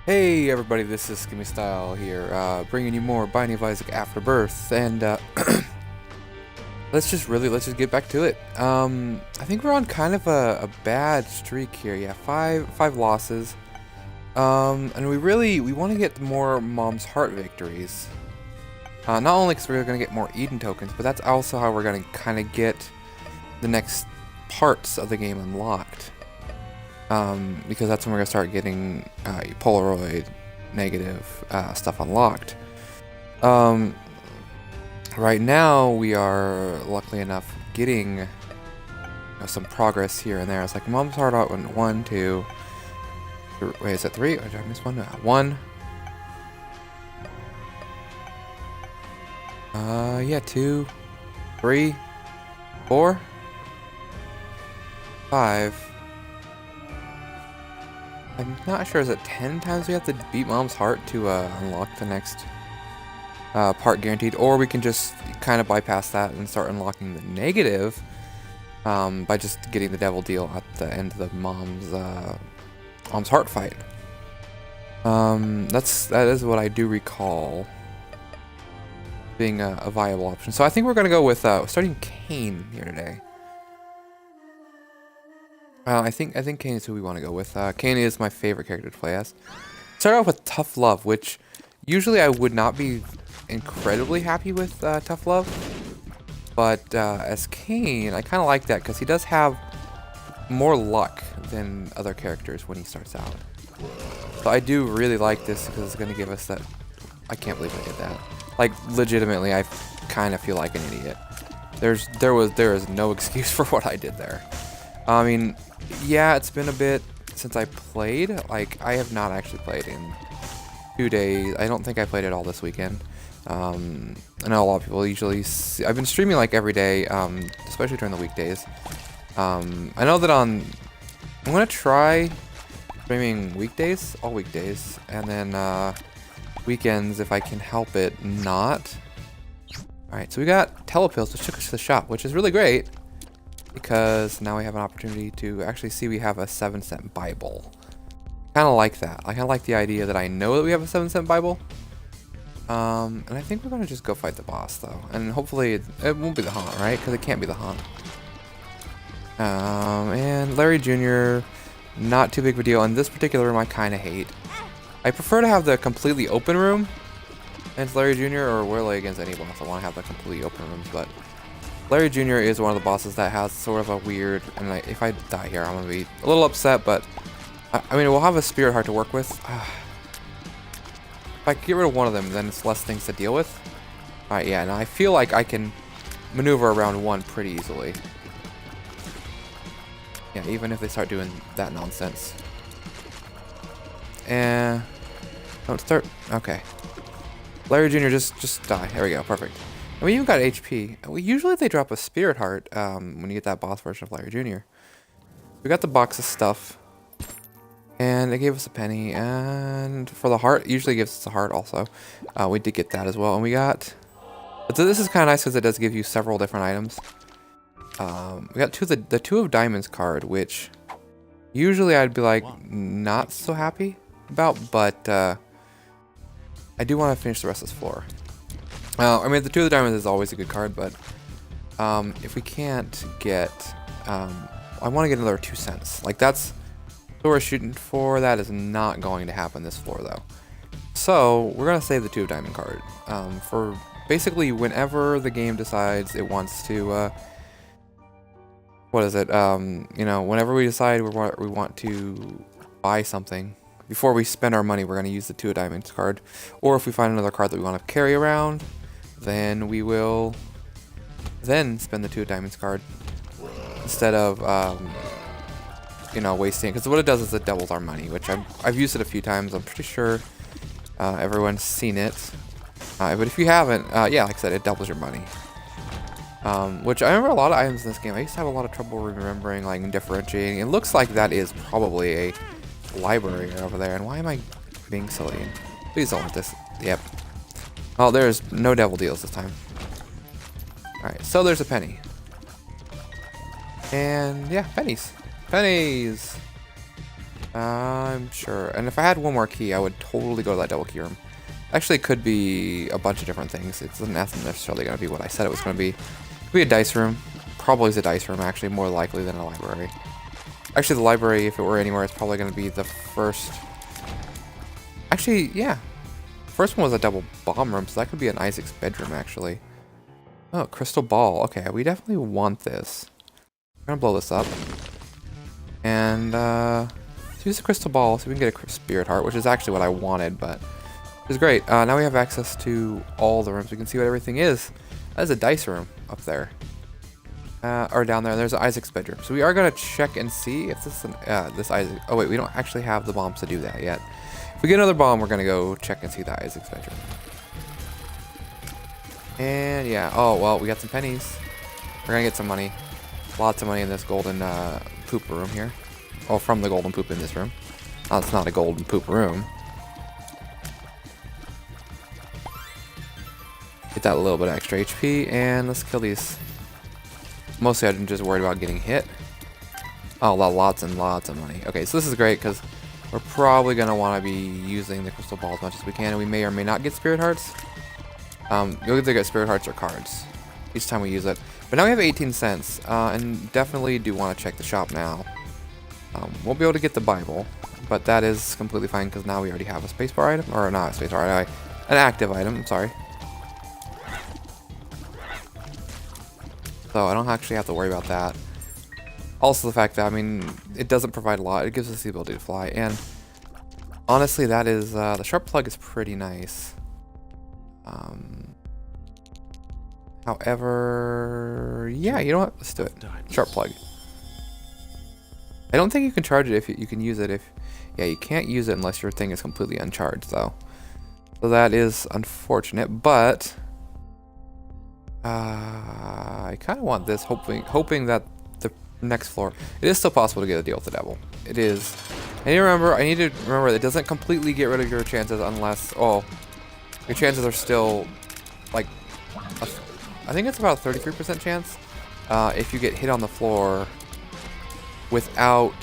Hey everybody, this is Gimme Style here, bringing you more Binding of Isaac Afterbirth, and let's just get back to it. I think we're on kind of a bad streak here. Yeah, five losses. And we want to get more Mom's Heart victories. Not only because we're gonna get more Eden tokens, but that's also how we're gonna kind of get the next parts of the game unlocked. Because that's when we're gonna start getting Polaroid negative stuff unlocked. Right now we are luckily enough getting some progress here and there. It's like Mom's Heart out in 1, 2. Wait, is that 3? Or did I miss one? No, 1. Yeah, 2, 3, 4, 5. I'm not sure, is it 10 times we have to beat Mom's Heart to unlock the next part guaranteed, or we can just kind of bypass that and start unlocking the negative by just getting the devil deal at the end of the Mom's Heart fight. That is what I do recall being a viable option. So I think we're gonna go with starting Cain here today. I think Cain is who we want to go with. Cain is my favorite character to play as. Start off with Tough Love, which usually I would not be incredibly happy with Tough Love, but as Cain, I kind of like that because he does have more luck than other characters when he starts out. So I do really like this because it's going to give us that. I can't believe I did that. Like, legitimately, I kind of feel like an idiot. There is no excuse for what I did there. I mean, yeah, it's been a bit since I played. Like, I have not actually played in 2 days. I don't think I played it all this weekend. I know a lot of people usually I've been streaming like every day, especially during the weekdays. I know that I'm gonna try streaming weekdays, all weekdays, and then weekends if I can help it not. Alright, so we got telepills, which took us to the shop, which is really great. Because now we have an opportunity to actually see we have a 7-cent Bible. Kind of like that. I kind of like the idea that I know that we have a 7-cent Bible. And I think we're going to just go fight the boss, though. And hopefully it won't be the Haunt, right? Because it can't be the Haunt. And Larry Jr., not too big of a deal. In this particular room, I kind of hate. I prefer to have the completely open room against Larry Jr. or really against any boss. I want to have the completely open rooms, but Larry Jr. is one of the bosses that has sort of a weird, and if I die here, I'm going to be a little upset, but I mean, we'll have a Spirit Heart to work with. If I get rid of one of them, then it's less things to deal with. Alright, yeah, now I feel like I can maneuver around one pretty easily. Yeah, even if they start doing that nonsense. And don't start. Okay. Larry Jr., just die. There we go, perfect. And we even got HP. Usually they drop a Spirit Heart when you get that boss version of Larry Jr. We got the box of stuff. And it gave us a penny. And for the heart, it usually gives us a heart also. We did get that as well. And we got... But this is kind of nice because it does give you several different items. We got the Two of Diamonds card, which usually I'd be like not so happy about. But I do want to finish the rest of this floor. I mean, the Two of the Diamonds is always a good card, but if we can't get... I want to get another 2 cents. Like, that's what we're shooting for. That is not going to happen this floor, though. So, we're going to save the Two of Diamond card for basically whenever the game decides it wants to... what is it? You know, whenever we decide we want to buy something, before we spend our money, we're going to use the Two of Diamonds card. Or if we find another card that we want to carry around, then we will then spend the Two of Diamonds card instead of you know, wasting it. Because what it does is it doubles our money, which I've used it a few times. I'm pretty sure everyone's seen it. But if you haven't, yeah, like I said, it doubles your money. Which I remember a lot of items in this game. I used to have a lot of trouble remembering, like, and differentiating. It looks like that is probably a library over there. And why am I being silly? Please don't let this. Yep. Oh, there's no devil deals this time. Alright, so there's a penny. And yeah, pennies. Pennies! I'm sure. And if I had one more key, I would totally go to that double key room. Actually, it could be a bunch of different things. It doesn't necessarily going to be what I said it was going to be. It could be a dice room. Probably is a dice room, actually, more likely than a library. Actually, the library, if it were anywhere, it's probably going to be the first... Actually, yeah. The first one was a double bomb room, so that could be an Isaac's bedroom, actually. Oh, crystal ball. Okay, we definitely want this. We're going to blow this up. And, let's use the crystal ball so we can get a spirit heart, which is actually what I wanted, but it's great. Now we have access to all the rooms. We can see what everything is. That is a dice room up there. Or down there. There's Isaac's bedroom. So we are going to check and see if this is this Isaac... Oh, wait, we don't actually have the bombs to do that yet. If we get another bomb, we're going to go check and see that Isaac's bedroom. And, yeah. Oh, well, we got some pennies. We're going to get some money. Lots of money in this golden poop room here. Oh, from the golden poop in this room. Oh, it's not a golden poop room. Get that little bit of extra HP, and let's kill these. Mostly I'm just worried about getting hit. Oh, lots and lots of money. Okay, so this is great because we're probably going to want to be using the crystal ball as much as we can, and we may or may not get spirit hearts. You'll either get spirit hearts or cards each time we use it. But now we have 18 cents, and definitely do want to check the shop now. Won't be able to get the Bible, but that is completely fine because now we already have a spacebar item, or not a spacebar item, an active item, I'm sorry. So I don't actually have to worry about that. Also the fact that, I mean, it doesn't provide a lot. It gives us the ability to fly, and honestly that is, the sharp plug is pretty nice. However, yeah, you know what? Let's do it. Sharp plug. I don't think you can charge it if you can use it if... Yeah, you can't use it unless your thing is completely uncharged, though. So that is unfortunate, but... I kind of want this, hoping that the next floor... It is still possible to get a deal with the devil. It is. I need to remember that it doesn't completely get rid of your chances unless... Oh, your chances are still, like... I think it's about a 33% chance if you get hit on the floor without...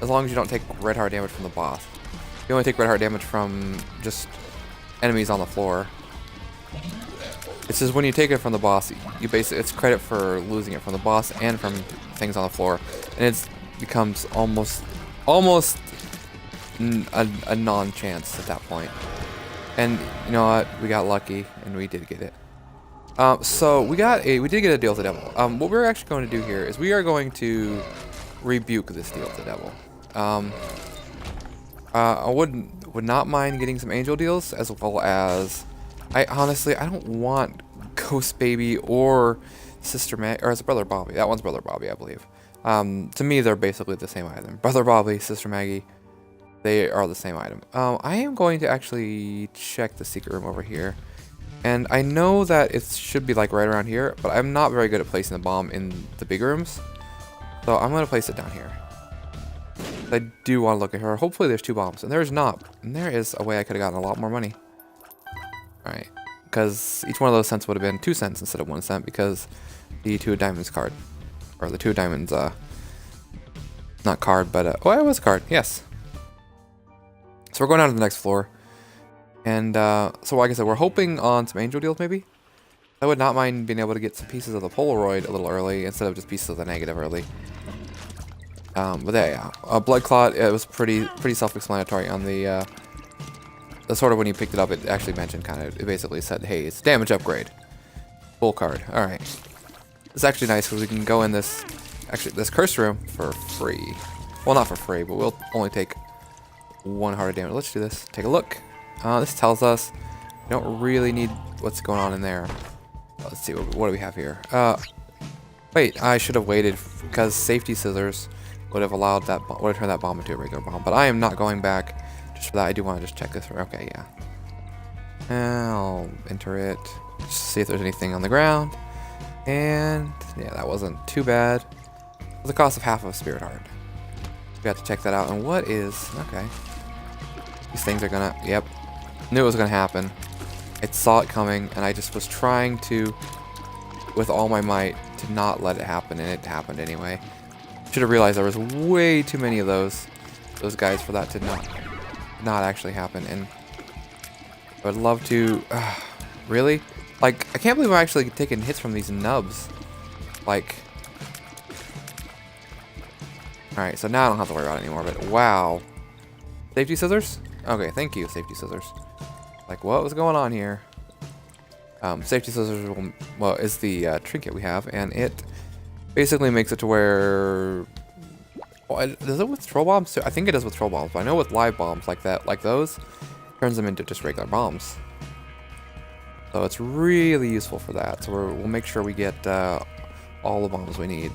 As long as you don't take red heart damage from the boss. You only take red heart damage from just enemies on the floor. It's just when you take it from the boss, you basically, it's credit for losing it from the boss and from things on the floor, and it becomes almost a non-chance at that point. And you know what? We got lucky, and we did get it. So we did get a deal with the devil. What we're actually going to do here is we are going to rebuke this deal with the devil. I would not mind getting some angel deals, as well as I don't want Ghost Baby or Sister May, or it's Brother Bobby. That one's Brother Bobby, I believe. To me, they're basically the same item. Brother Bobby, Sister Maggie, they are the same item. I am going to actually check the secret room over here. And I know that it should be like right around here, but I'm not very good at placing the bomb in the big rooms. So I'm going to place it down here. I do want to look at her. Hopefully there's 2 bombs. And there's not. And there is a way I could have gotten a lot more money. Alright. Because each one of those cents would have been 2 cents instead of 1 cent because the 2 of diamonds card. Or the 2 of diamonds, not card, but, oh, it was a card. Yes. So we're going on to the next floor. And, so like I said, we're hoping on some angel deals, maybe? I would not mind being able to get some pieces of the Polaroid a little early, instead of just pieces of the negative early. But there, yeah. Blood Clot, it was pretty self-explanatory on the sort of when you picked it up, it actually mentioned it basically said, hey, it's damage upgrade. Full card. Alright. It's actually nice because we can go in this curse room for free. Well, not for free, but we'll only take 1 heart of damage. Let's do this. Take a look. This tells us we don't really need what's going on in there. Let's see, what do we have here? Wait, I should have waited because safety scissors would have allowed that, would have turned that bomb into a regular bomb. But I am not going back just for that. I do want to just check this. Okay, yeah. I'll enter it. Just see if there's anything on the ground. And yeah, that wasn't too bad. It was the cost of half of a spirit heart. We have to check that out. And what is... Okay. These things are gonna... Yep. Knew it was gonna happen. I saw it coming, and I just was trying to, with all my might, to not let it happen, and it happened anyway. Should have realized there was way too many of those. those guys for that to not actually happen. And I would love to. Really? Like, I can't believe I'm actually taking hits from these nubs. Like. Alright, so now I don't have to worry about it anymore, but wow. Safety scissors? Okay, thank you, safety scissors. Like, what was going on here? Safety scissors well, is the trinket we have, and it basically makes it to where... Well, does it with troll bombs too? I think it does with troll bombs, but I know with live bombs like that, like those, turns them into just regular bombs. So it's really useful for that. So we'll make sure we get all the bombs we need.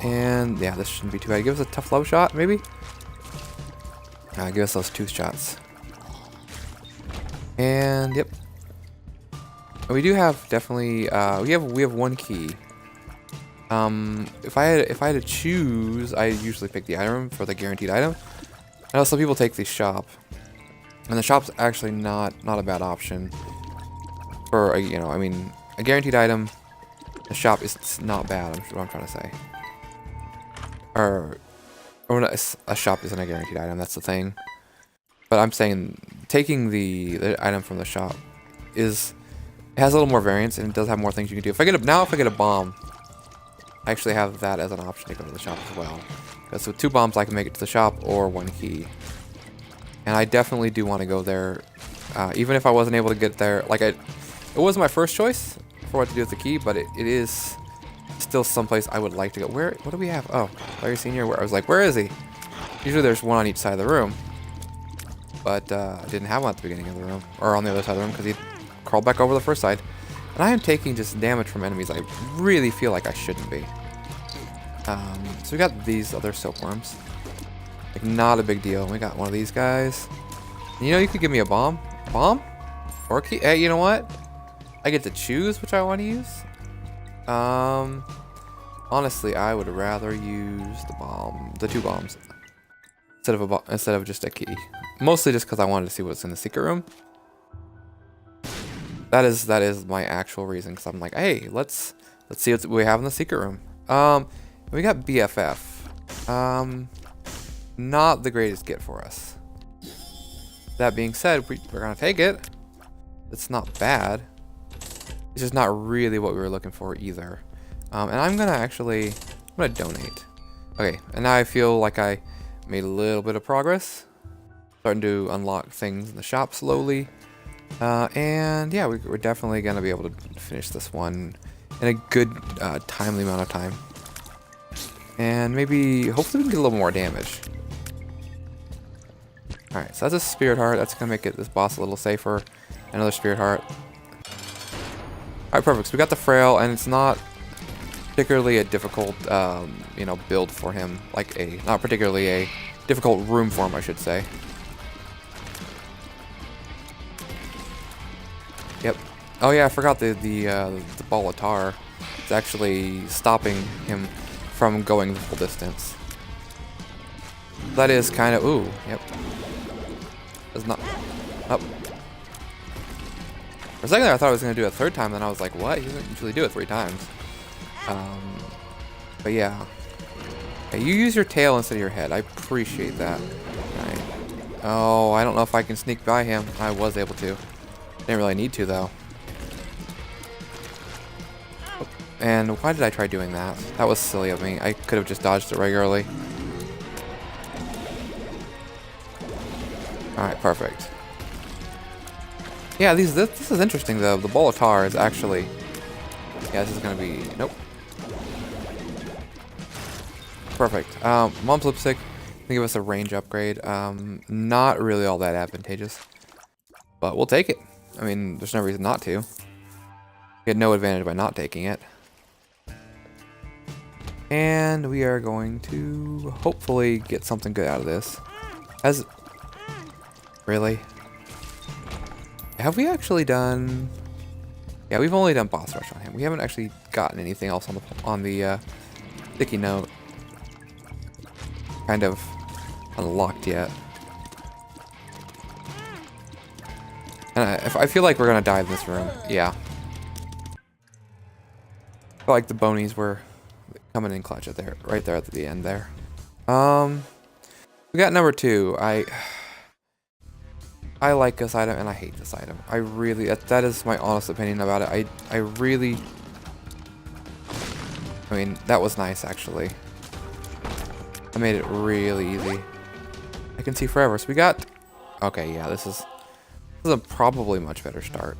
And yeah, this shouldn't be too bad. Give us a tough love shot, maybe? Give us those tooth shots. And yep. We do have definitely we have one key. If I had to choose, I usually pick the item for the guaranteed item. I know some people take the shop, and the shop's actually not a bad option for you know, I mean, a guaranteed item. The shop is not bad. What I'm trying to say. Or a shop isn't a guaranteed item. That's the thing. But I'm saying taking the item from the shop it has a little more variance, and it does have more things you can do. If I get a bomb, I actually have that as an option to go to the shop as well. Because with 2 bombs, I can make it to the shop or 1 key. And I definitely do want to go there, even if I wasn't able to get there. Like it was my first choice for what to do with the key, but it is still someplace I would like to go. What do we have? Oh, Larry Senior. Where I was like, where is he? Usually there's one on each side of the room, but I didn't have one at the beginning of the room or on the other side of the room because he crawled back over the first side. And I am taking just damage from enemies I really feel like I shouldn't be. So we got these other silkworms. Like, not a big deal. We got one of these guys. And you know, you could give me a bomb. Bomb? Or a key? Hey, you know what? I get to choose which I want to use. Honestly, I would rather use the 2 bombs instead of just a key. Mostly just because I wanted to see what's in the secret room. That is my actual reason. Because I'm like, hey, let's see what we have in the secret room. We got BFF. Not the greatest get for us. That being said, we're gonna take it. It's not bad. It's just not really what we were looking for either. And I'm gonna donate. Okay, and now I feel like I made a little bit of progress. Starting to unlock things in the shop slowly. And yeah, we're definitely gonna be able to finish this one in a good, timely amount of time. And maybe, hopefully we can get a little more damage. Alright, so that's a spirit heart. That's gonna make this boss a little safer. Another spirit heart. Alright, perfect. So we got the frail, and it's not particularly a difficult, you know, build for him. Like not particularly a difficult room for him, I should say. Yep. Oh yeah, I forgot the ball of tar. It's actually stopping him from going the full distance. That is kind of yep. It's not. Oh. For a second there, I thought I was gonna do it a 3rd time. Then I was like, what? He doesn't usually do it 3 times. But yeah. Hey, you use your tail instead of your head. I appreciate that. Right. Oh, I don't know if I can sneak by him. I was able to. Didn't really need to though. And why did I try doing that? That was silly of me. I could have just dodged it regularly. Alright, perfect. Yeah, this is interesting though. The ball of tar is actually... Yeah, this is gonna be... Nope. Perfect. Mom's lipstick can give us a range upgrade. Not really all that advantageous. But we'll take it. I mean, there's no reason not to. We get no advantage by not taking it. And we are going to hopefully get something good out of this. Really? Have we actually done... Yeah, we've only done boss rush on him. We haven't actually gotten anything else on the sticky note. Kind of unlocked yet. And I feel like we're gonna die in this room. Yeah. I feel like the bonies were coming in clutch right there at the end there. We got number 2. I like this item and I hate this item. I really, that is my honest opinion about it. I really, I mean, that was nice actually. I made it really easy. I can see forever. So we got, okay, yeah, this is a probably much better start.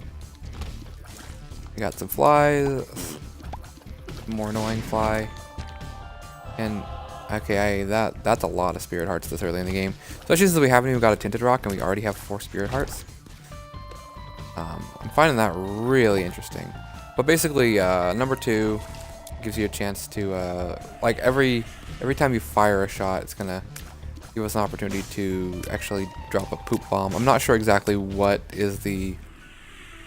We got some flies, more annoying fly, and okay, that's a lot of spirit hearts this early in the game. Especially since we haven't even got a tinted rock and we already have 4 spirit hearts. I'm finding that really interesting. But basically, number 2 gives you a chance to like every time you fire a shot, it's gonna give us an opportunity to actually drop a poop bomb. I'm not sure exactly what is the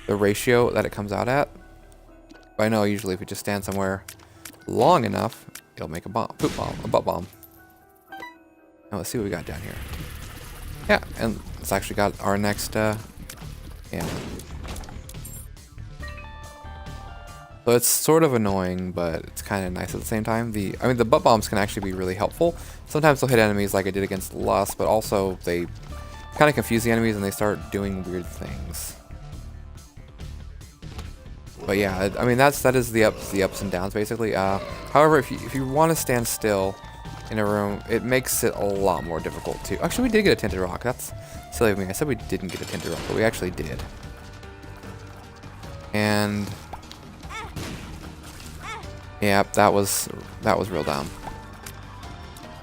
ratio that it comes out at, but I know usually if you just stand somewhere long enough, it'll make a poop bomb, a butt bomb. Now let's see what we got down here. Yeah, and it's actually got our next yeah. So it's sort of annoying, but it's kind of nice at the same time. I mean, the butt bombs can actually be really helpful. Sometimes they'll hit enemies like I did against Lust, but also they kind of confuse the enemies and they start doing weird things. But yeah, I mean that is the ups and downs basically. However, if you want to stand still in a room, it makes it a lot more difficult to. Actually, we did get a tinted rock. That's silly of me. I said we didn't get a tinted rock, but we actually did. And yeah, that was real dumb.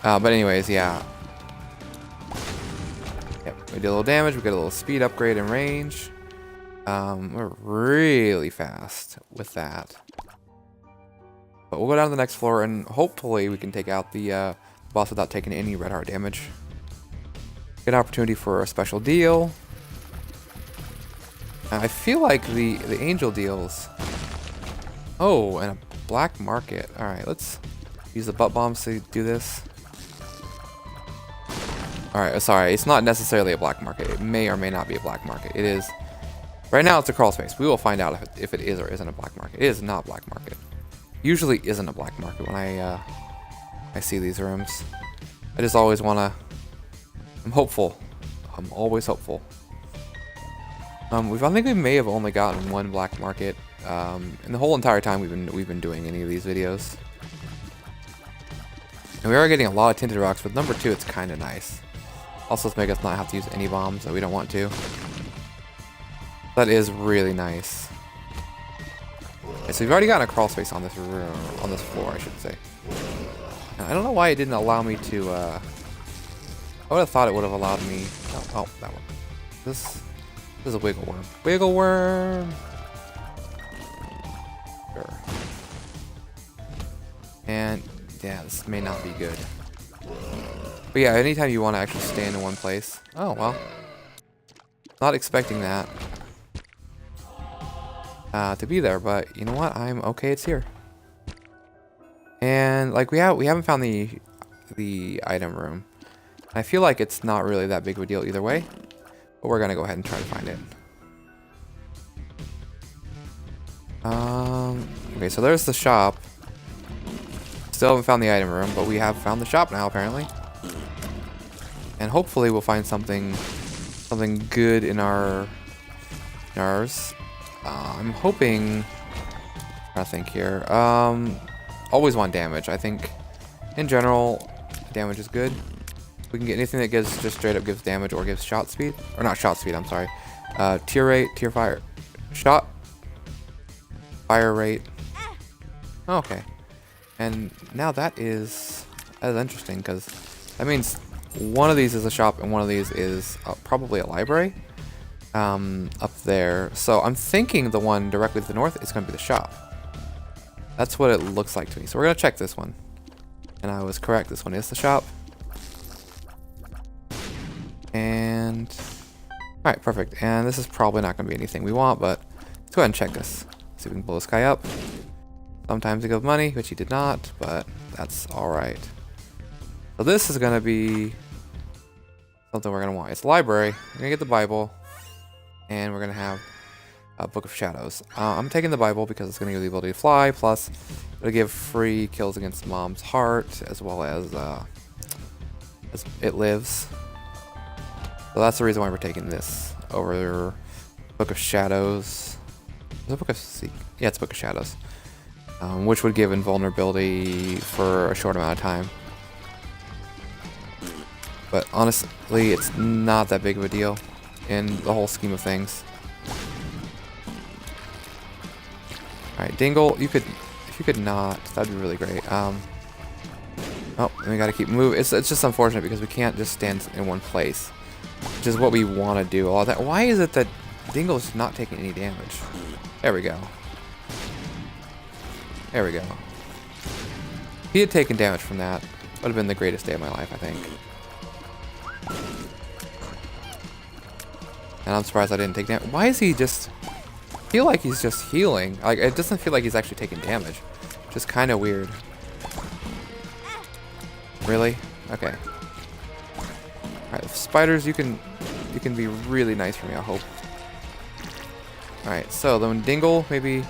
But anyways, yeah. Yep, we did a little damage. We got a little speed upgrade in range. We're really fast with that. But we'll go down to the next floor and hopefully we can take out the boss without taking any red heart damage. Good opportunity for a special deal. I feel like the angel deals. Oh, and a black market. Alright, let's use the butt bombs to do this. Alright, sorry, it's not necessarily a black market. It may or may not be a black market. It is. Right now it's a crawl space. We will find out if it is or isn't a black market. It is not black market. Usually isn't a black market when I see these rooms. I just always want to. I'm hopeful. I'm always hopeful. I think we may have only gotten one black market in the whole entire time we've been doing any of these videos. And we are getting a lot of tinted rocks. With number 2, it's kind of nice. Also, let's make us not have to use any bombs that we don't want to. That is really nice. Okay, so we've already gotten a crawl space on this room, on this floor, I should say. And I don't know why it didn't allow me to. I would have thought it would have allowed me. Oh, that one. This is a wiggle worm. Wiggle worm. Sure. And yeah, this may not be good. But yeah, anytime you want to actually stand in one place. Oh well. Not expecting that. To be there, but you know what? I'm okay. It's here, and like we haven't found the item room. I feel like it's not really that big of a deal either way, but we're gonna go ahead and try to find it. Okay, so there's the shop. Still haven't found the item room, but we have found the shop now apparently, and hopefully we'll find something good in ours. I'm hoping. I think here. Always want damage. I think, in general, damage is good. We can get anything that just straight up gives damage or gives shot speed, or not shot speed. I'm sorry. Tier rate, tier fire, shot, fire rate. Okay, and now that is interesting because that means one of these is a shop and one of these is probably a library. Up there. So I'm thinking the one directly to the north is going to be the shop. That's what it looks like to me. So we're going to check this one. And I was correct. This one is the shop. And alright, perfect. And this is probably not going to be anything we want, but let's go ahead and check this. See if we can blow this guy up. Sometimes it gives money, which he did not, but that's alright. So this is going to be something we're going to want. It's a library. We're going to get the Bible. And we're going to have a Book of Shadows. I'm taking the Bible because it's going to give the ability to fly, plus it'll give free kills against Mom's Heart, as well as It lives. So that's the reason why we're taking this over Book of Shadows. Is it Book of Yeah, it's Book of Shadows. Which would give invulnerability for a short amount of time. But honestly, it's not that big of a deal in the whole scheme of things. Alright, Dingle, if you could not, that'd be really great. Oh, we gotta keep moving. It's just unfortunate because we can't just stand in one place, which is what we want to do. All that. Why is it that Dingle's not taking any damage? There we go. There we go. If he had taken damage from that, would have been the greatest day of my life, I think. And I'm surprised I didn't take damage. Why is he just... I feel like he's just healing. Like, it doesn't feel like he's actually taking damage. Just kind of weird. Really? Okay. Alright, spiders, you can be really nice for me, I hope. Alright, so then Dingle, maybe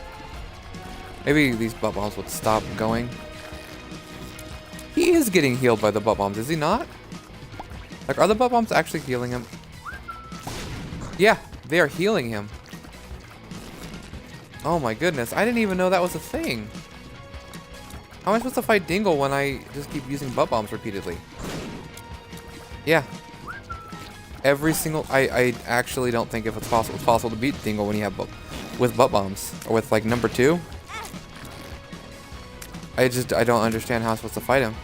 these butt bombs would stop going. He is getting healed by the butt bombs, is he not? Like, are the butt bombs actually healing him? Yeah, they are healing him. Oh my goodness, I didn't even know that was a thing. How am I supposed to fight Dingle when I just keep using butt bombs repeatedly? Yeah. Every single... I actually don't think if it's possible to beat Dingle when you have with butt bombs. Or with, like, number 2. I don't understand how I'm supposed to fight him.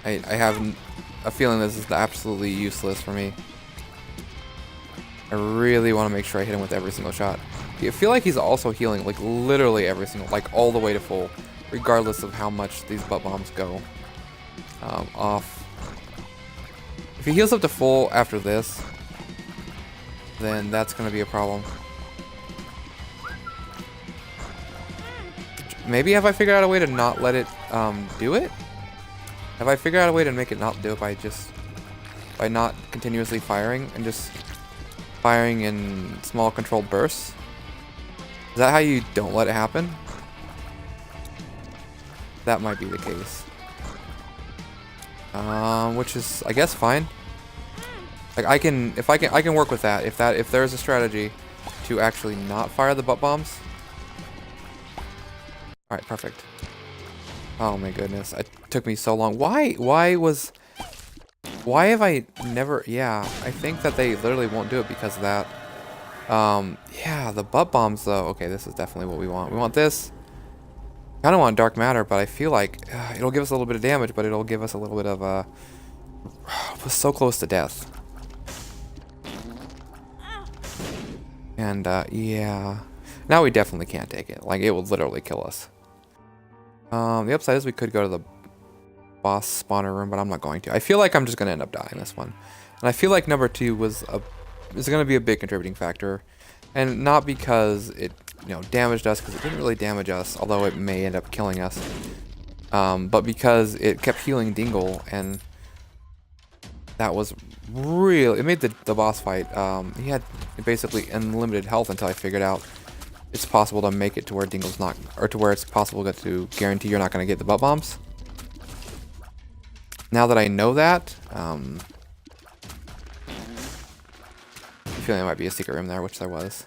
I have a feeling this is absolutely useless for me. I really want to make sure I hit him with every single shot. I feel like he's also healing, like, literally every single, like, all the way to full, regardless of how much these butt bombs go off. If he heals up to full after this, then that's going to be a problem. Maybe have I figured out a way to not let it do it? Have I figured out a way to make it not do it by not continuously firing and just firing in small controlled bursts? Is that how you don't let it happen? That might be the case. Which is, I guess, fine. Like, I can work with that. If there's a strategy to actually not fire the butt bombs. All right, perfect. Oh my goodness, it took me so long. Why have I never... Yeah, I think that they literally won't do it because of that. Yeah, the butt bombs though. Okay, this is definitely what we want. We want this. I don't want dark matter, but I feel like it'll give us a little bit of damage, but it'll give us a little bit of was so close to death. And yeah, now we definitely can't take it. Like, it will literally kill us. The upside is we could go to the boss spawner room, but I'm not going to. I feel like I'm just going to end up dying this one. And I feel like number 2 is going to be a big contributing factor. And not because it, damaged us, because it didn't really damage us, although it may end up killing us. But because it kept healing Dingle, and that was really... It made the boss fight... he had basically unlimited health until I figured out it's possible to make it to where Dingle's not... Or to where it's possible to guarantee you're not going to get the butt bombs. Now that I know that... I'm feeling there might be a secret room there, which there was.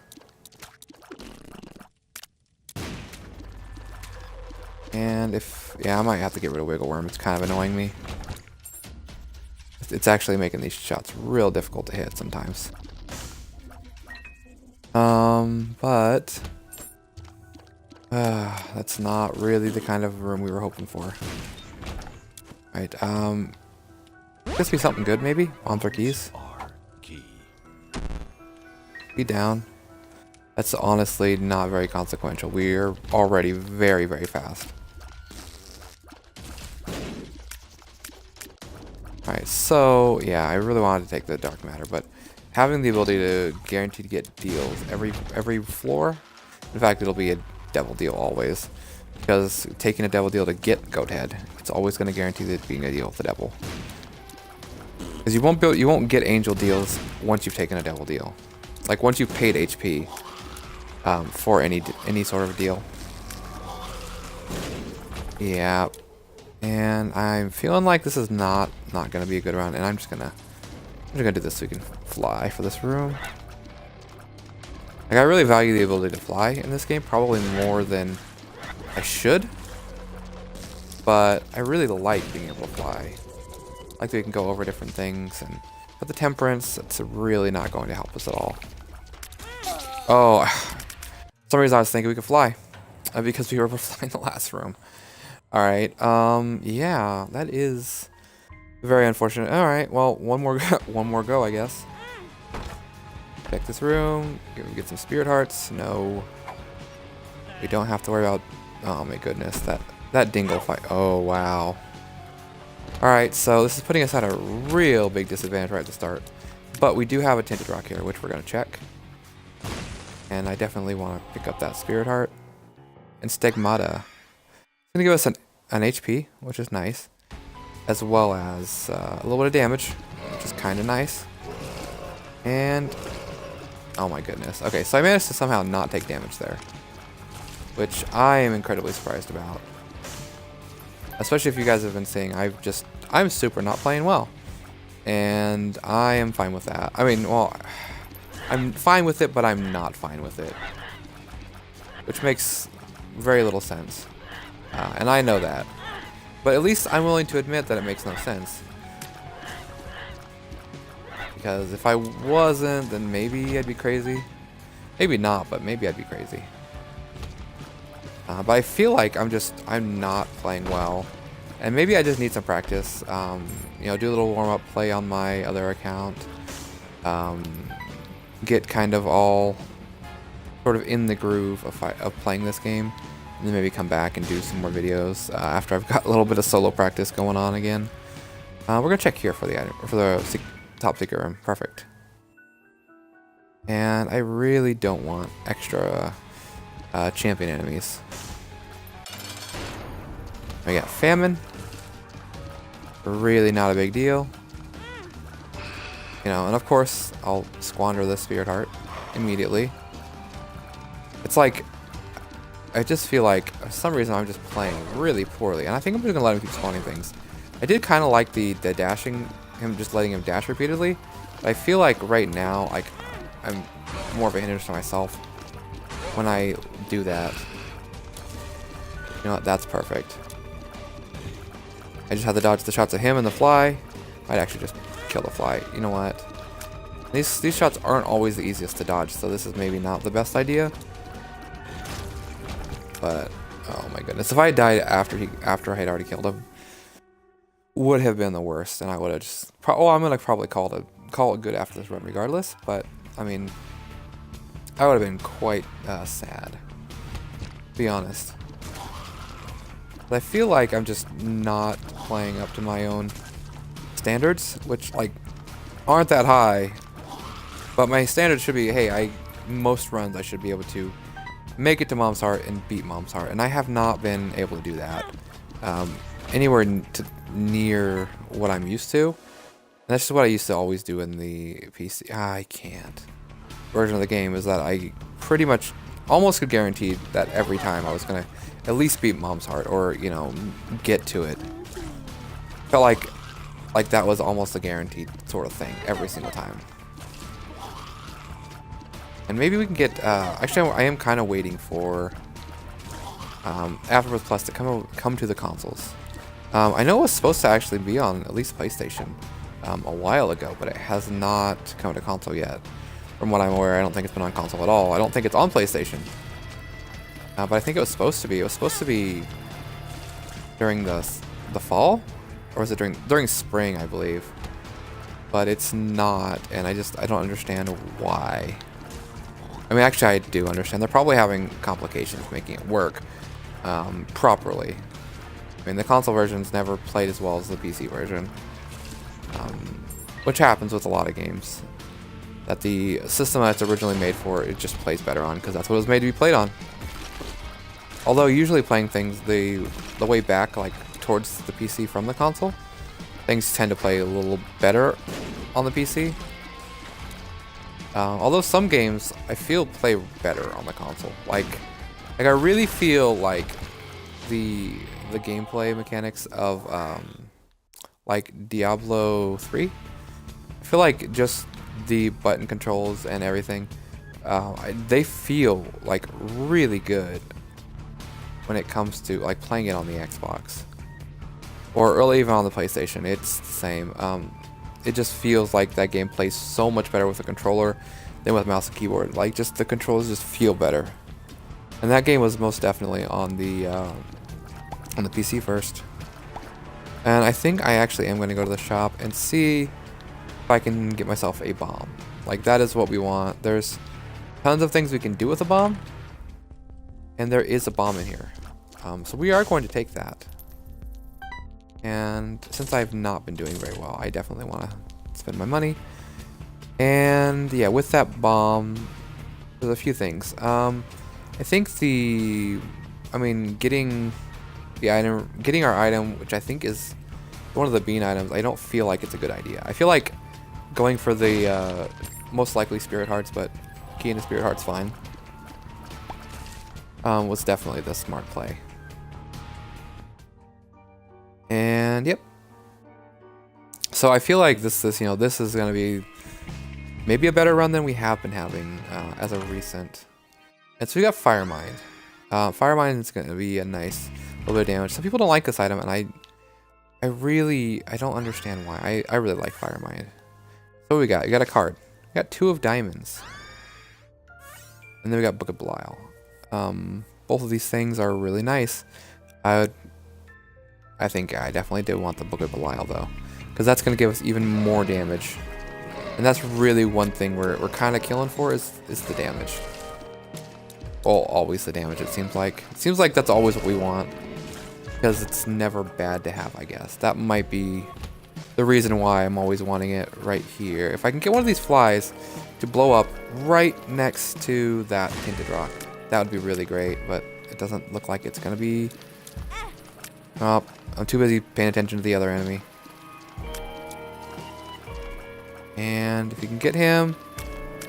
And if... Yeah, I might have to get rid of Wiggle Worm. It's kind of annoying me. It's actually making these shots real difficult to hit sometimes. But... that's not really the kind of room we were hoping for. Right, this be something good, maybe? Bombs or keys? Be down. That's honestly not very consequential. We're already very, very fast. Alright, so, yeah, I really wanted to take the dark matter, but having the ability to guarantee to get deals every floor, in fact, it'll be a devil deal always, because taking a devil deal to get Goat Head, it's always going to guarantee that being a deal with the devil. Because you won't get angel deals once you've taken a devil deal. Like, once you've paid HP for any sort of deal. Yeah. And I'm feeling like this is not gonna be a good run, and I'm just gonna do this so we can fly for this room. Like, I really value the ability to fly in this game, probably more than I should. But I really like being able to fly. Like, we can go over different things, but the temperance, it's really not going to help us at all. Oh, for some reason I was thinking we could fly, because we were able to fly in the last room. All right, yeah, that is very unfortunate. All right, well, one more go, I guess. Check this room. Get some spirit hearts. No, we don't have to worry about. Oh my goodness, that dingle fight. Oh wow. All right, so this is putting us at a real big disadvantage right at the start, but we do have a tinted rock here, which we're gonna check. And I definitely want to pick up that spirit heart and stigmata. It's gonna give us an HP, which is nice, as well as a little bit of damage, which is kind of nice. And oh my goodness. Okay, so I managed to somehow not take damage there, which I am incredibly surprised about. Especially if you guys have been saying I'm super not playing well, and I am fine with that. I mean, well, I'm fine with it, but I'm not fine with it, which makes very little sense. And I know that. But at least I'm willing to admit that it makes no sense. Because if I wasn't, then maybe I'd be crazy. Maybe not, but maybe I'd be crazy. But I feel like I'm not playing well. And maybe I just need some practice. You know, do a little warm-up play on my other account. Get kind of all sort of in the groove of playing this game. And then maybe come back and do some more videos after I've got a little bit of solo practice going on again. We're gonna check here for the top secret room. Perfect. And I really don't want extra champion enemies. We got famine. Really not a big deal. You know, and of course I'll squander the spirit heart immediately. It's like, I just feel like, for some reason, I'm just playing really poorly. And I think I'm just going to let him keep spawning things. I did kind of like the dashing, just letting him dash repeatedly. But I feel like right now, like, I'm more of a hindrance to myself when I do that. You know what? That's perfect. I just had to dodge the shots of him and the fly. Might actually just kill the fly. You know what? These shots aren't always the easiest to dodge, so this is maybe not the best idea. But oh my goodness, if I had died after I had already killed him, would have been the worst, and I would have just. I'm gonna probably call it good after this run, regardless. But I mean, I would have been quite sad, to be honest. But I feel like I'm just not playing up to my own standards, which like aren't that high. But my standards should be, hey, most runs I should be able to make it to Mom's Heart and beat Mom's Heart, and I have not been able to do that anywhere near what I'm used to. And that's just what I used to always do in the PC. I can't. Version of the game is that I pretty much almost could guarantee that every time I was gonna at least beat Mom's Heart, or you know, get to it. Felt like that was almost a guaranteed sort of thing every single time. And maybe we can get, actually I am kind of waiting for Afterbirth Plus to come to the consoles. I know it was supposed to actually be on at least PlayStation a while ago, but it has not come to console yet. From what I'm aware, I don't think it's been on console at all. I don't think it's on PlayStation. But I think it was supposed to be. It was supposed to be during the fall? Or was it during spring, I believe. But it's not, and I don't understand why. I mean, actually, I do understand. They're probably having complications making it work properly. I mean, the console version's never played as well as the PC version, which happens with a lot of games. That the system that it's originally made for, it just plays better on, because that's what it was made to be played on. Although usually playing things the way back, like towards the PC from the console, things tend to play a little better on the PC. Although some games I feel play better on the console. Like I really feel like the the gameplay mechanics of like Diablo 3. I feel like just the button controls and everything, they feel like really good when it comes to like playing it on the Xbox or even on the PlayStation. It's the same. It just feels like that game plays so much better with a controller than with mouse and keyboard. Like, just the controls just feel better. And that game was most definitely on the PC first. And I think I actually am going to go to the shop and see if I can get myself a bomb. Like, that is what we want. There's tons of things we can do with a bomb, and there is a bomb in here. So we are going to take that. And since I've not been doing very well, I definitely want to spend my money. And yeah, with that bomb, there's a few things. I think getting our item, which I think is one of the bean items, I don't feel like it's a good idea. I feel like going for the most likely spirit hearts, but key into spirit hearts fine, was definitely the smart play. And yep. So I feel like this is gonna be maybe a better run than we have been having as of recent. And so we got Fire Mind. Fire Mind is gonna be a nice little bit of damage. Some people don't like this item, and I don't understand why. I really like Fire Mind. So what we got? We got a card. We got 2 of diamonds. And then we got Book of Belial. Both of these things are really nice. I think I definitely did want the Book of Belial though, because that's going to give us even more damage. And that's really one thing we're kind of killing for is the damage. Well, always the damage, it seems like. It seems like that's always what we want, because it's never bad to have, I guess. That might be the reason why I'm always wanting it right here. If I can get one of these flies to blow up right next to that tinted rock, that would be really great, but it doesn't look like it's going to be. Oh, I'm too busy paying attention to the other enemy. And if you can get him,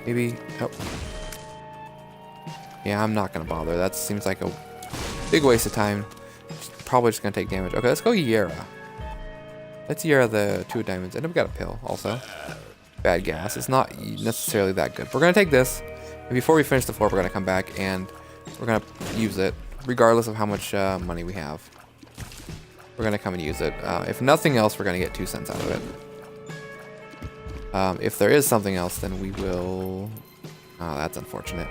maybe. Oh. Yeah, I'm not gonna bother. That seems like a big waste of time. Probably just gonna take damage. Okay, let's go Yera. Let's Yera the 2 diamonds. And we got a pill also. Bad gas. It's not necessarily that good. We're gonna take this. And before we finish the floor, we're gonna come back and we're gonna use it, regardless of how much money we have. We're gonna come and use it. If nothing else, we're gonna get 2 cents out of it. If there is something else, then we will. Oh, that's unfortunate.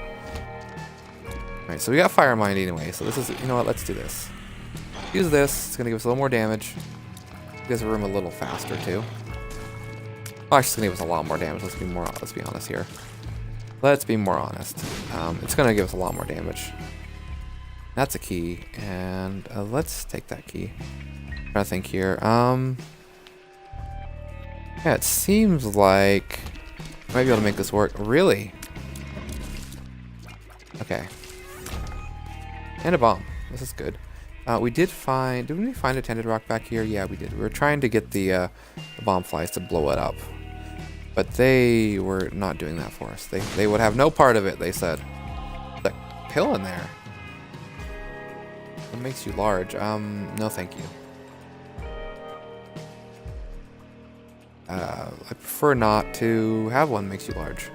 Alright, so we got Fire Mind anyway, so this is, you know what, let's do this. Use this, it's gonna give us a little more damage. Give us room a little faster too. Oh, actually, it's gonna give us a lot more damage, let's be honest here. Let's be more honest. It's gonna give us a lot more damage. That's a key, and let's take that key. I'm trying to think here. Yeah, it seems like I might be able to make this work. Really? Okay. And a bomb. This is good. Did we find a tinted rock back here? Yeah, we did. We were trying to get the bomb flies to blow it up, but they were not doing that for us. They would have no part of it, they said. The pill in there. It makes you large. No thank you. I prefer not to have one makes you large.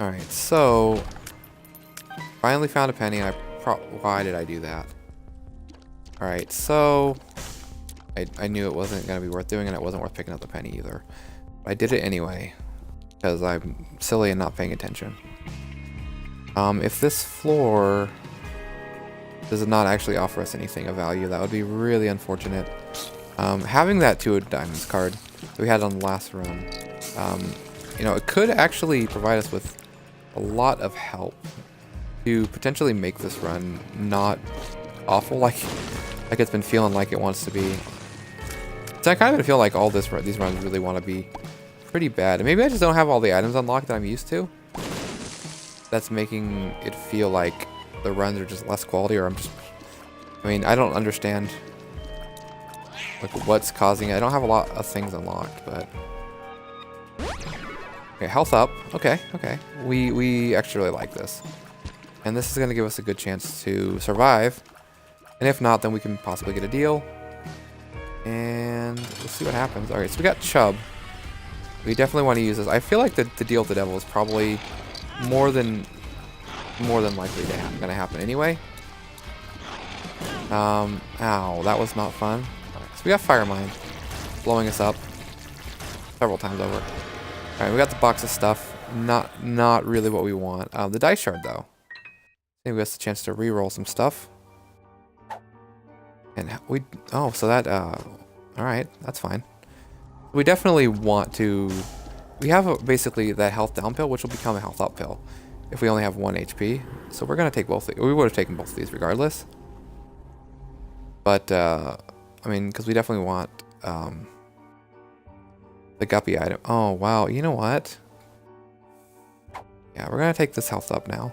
Alright, so finally found a penny, and why did I do that? Alright, so I knew it wasn't going to be worth doing, and it wasn't worth picking up the penny either. But I did it anyway, because I'm silly and not paying attention. If this floor does not actually offer us anything of value, that would be really unfortunate. Having that 2 of diamonds card that we had on the last run, you know, it could actually provide us with a lot of help to potentially make this run not awful like it's been feeling like it wants to be. So I kind of feel like all these runs really want to be pretty bad. And maybe I just don't have all the items unlocked that I'm used to. That's making it feel like the runs are just less quality, or I mean, I don't understand like what's causing it. I don't have a lot of things unlocked, but okay, health up. Okay. We actually really like this, and this is gonna give us a good chance to survive And if not, then we can possibly get a deal. And we'll see what happens. Alright, so we got Chubb. We definitely want to use this. I feel like the deal with the devil is probably more than likely gonna happen anyway. Ow, that was not fun. Right, so we got Fire Mine blowing us up several times over. Alright, we got the box of stuff. Not really what we want. The dice shard though. Maybe that's a chance to re-roll some stuff. And so that alright, that's fine. We definitely want to. We have basically that health down pill, which will become a health up pill if we only have 1 HP. So we're gonna take both. We would have taken both of these regardless. But I mean, because we definitely want the guppy item. Oh wow, you know what? Yeah, we're gonna take this health up now.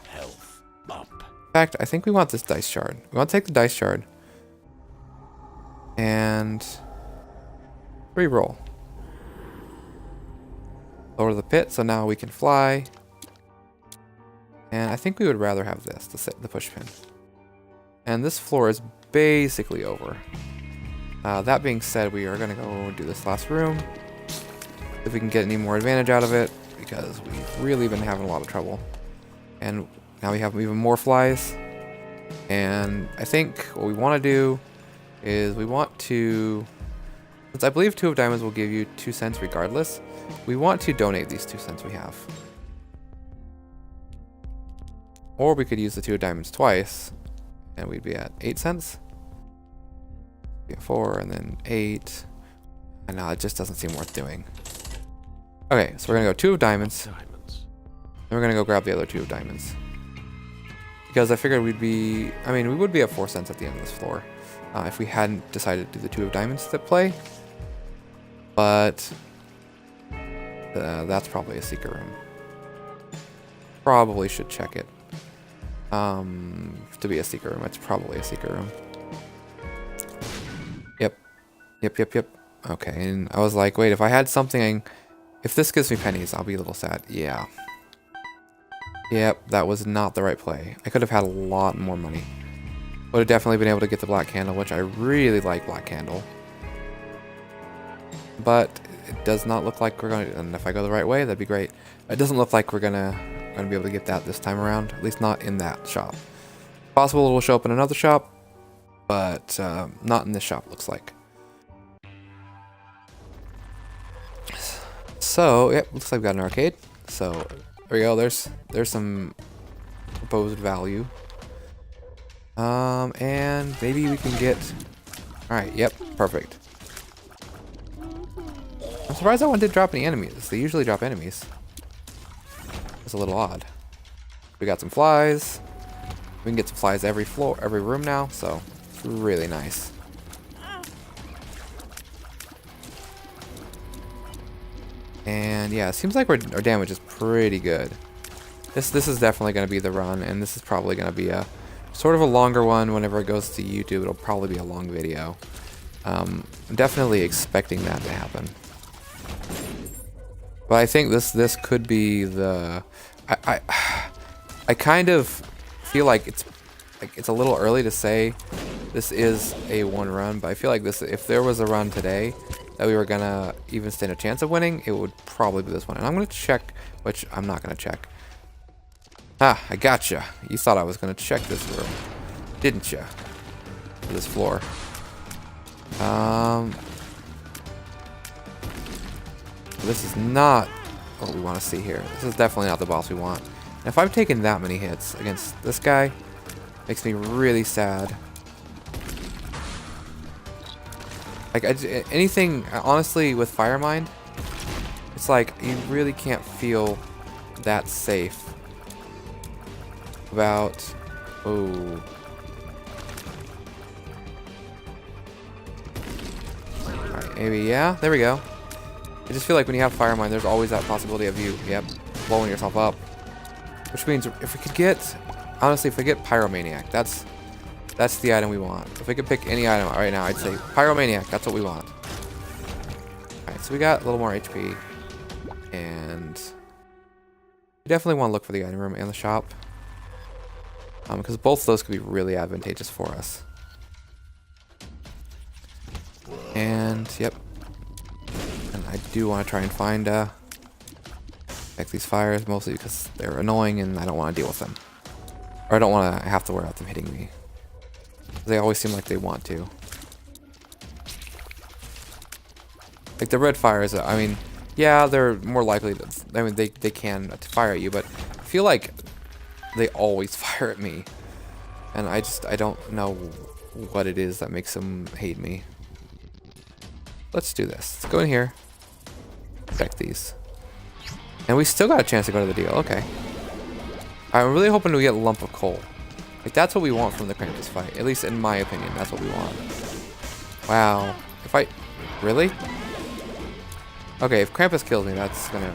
Health up. In fact, I think we want this dice shard. We want to take the dice shard and re-roll. Lower the pit, so now we can fly. And I think we would rather have this, the push pin. And this floor is basically over. That being said, we are going to go do this last room. If we can get any more advantage out of it, because we've really been having a lot of trouble. And now we have even more flies. And I think what we want to do is we want to, since I believe 2 of diamonds will give you 2 cents regardless, we want to donate these 2 cents we have. Or we could use the 2 of diamonds twice, and we'd be at 8 cents. Be at 4, and then 8. I know, it just doesn't seem worth doing. Okay, so we're gonna go 2 of diamonds. And we're gonna go grab the other 2 of diamonds. Because I figured we would be at 4 cents at the end of this floor. If we hadn't decided to do the 2 of diamonds that play. But that's probably a secret room. Probably should check it. To be a secret room, it's probably a secret room. Yep. Okay, and I was like, wait, if I had something, if this gives me pennies, I'll be a little sad. Yeah. Yep, that was not the right play. I could have had a lot more money. Would have definitely been able to get the black candle, which I really like black candle. But it does not look like we're going to, and if I go the right way, that'd be great. It doesn't look like we're gonna be able to get that this time around, at least not in that shop. Possible it will show up in another shop, but not in this shop, looks like. So, yep, looks like we got an arcade. So, there we go, there's some proposed value. And maybe we can get, alright, yep, perfect. I'm surprised that one didn't drop any enemies. They usually drop enemies. It's a little odd. We got some flies. We can get some flies every room now, so it's really nice. And yeah, it seems like our damage is pretty good. This is definitely going to be the run, and this is probably going to be a sort of a longer one. Whenever it goes to YouTube, it'll probably be a long video. I'm definitely expecting that to happen. But I think this could be the. I kind of feel like it's a little early to say this is a one run, but I feel like this, if there was a run today that we were gonna even stand a chance of winning, it would probably be this one. And I'm gonna check, which I'm not gonna check. Ah, I gotcha. You thought I was gonna check this room, didn't you? This floor. This is not what we want to see here. This is definitely not the boss we want. And if I've taken that many hits against this guy, makes me really sad. Like, anything, honestly, with Fire Mind, it's like, you really can't feel that safe about, oh. Alright, maybe, yeah, there we go. I just feel like when you have Fire Mind, there's always that possibility of you, yep, blowing yourself up. Which means if we could get, honestly, if we get Pyromaniac, that's the item we want. If we could pick any item right now, I'd say Pyromaniac, that's what we want. Alright, so we got a little more HP. And we definitely want to look for the item room and the shop. because both of those could be really advantageous for us. And yep, and I do want to try and find these fires, mostly because they're annoying and I don't want to deal with them, or I don't want to have to worry about them hitting me. They always seem like they want to. Like the red fires, I mean, yeah, they're more likely to, I mean, they can fire at you, but I feel like they always fire at me. And I don't know what it is that makes them hate me. Let's do this. Let's go in here. Protect these. And we still got a chance to go to the deal. Okay. I'm really hoping to get a lump of coal. Like, that's what we want from the Krampus fight. At least in my opinion, that's what we want. Wow. If I... Really? Okay, if Krampus kills me, that's gonna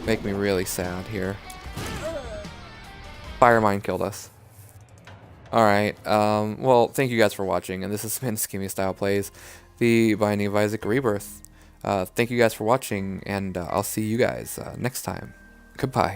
make me really sad here. Fire mine killed us. Alright, well, thank you guys for watching, and this has been Skimmy Style Plays, the Binding of Isaac Rebirth. Thank you guys for watching, and I'll see you guys next time. Goodbye.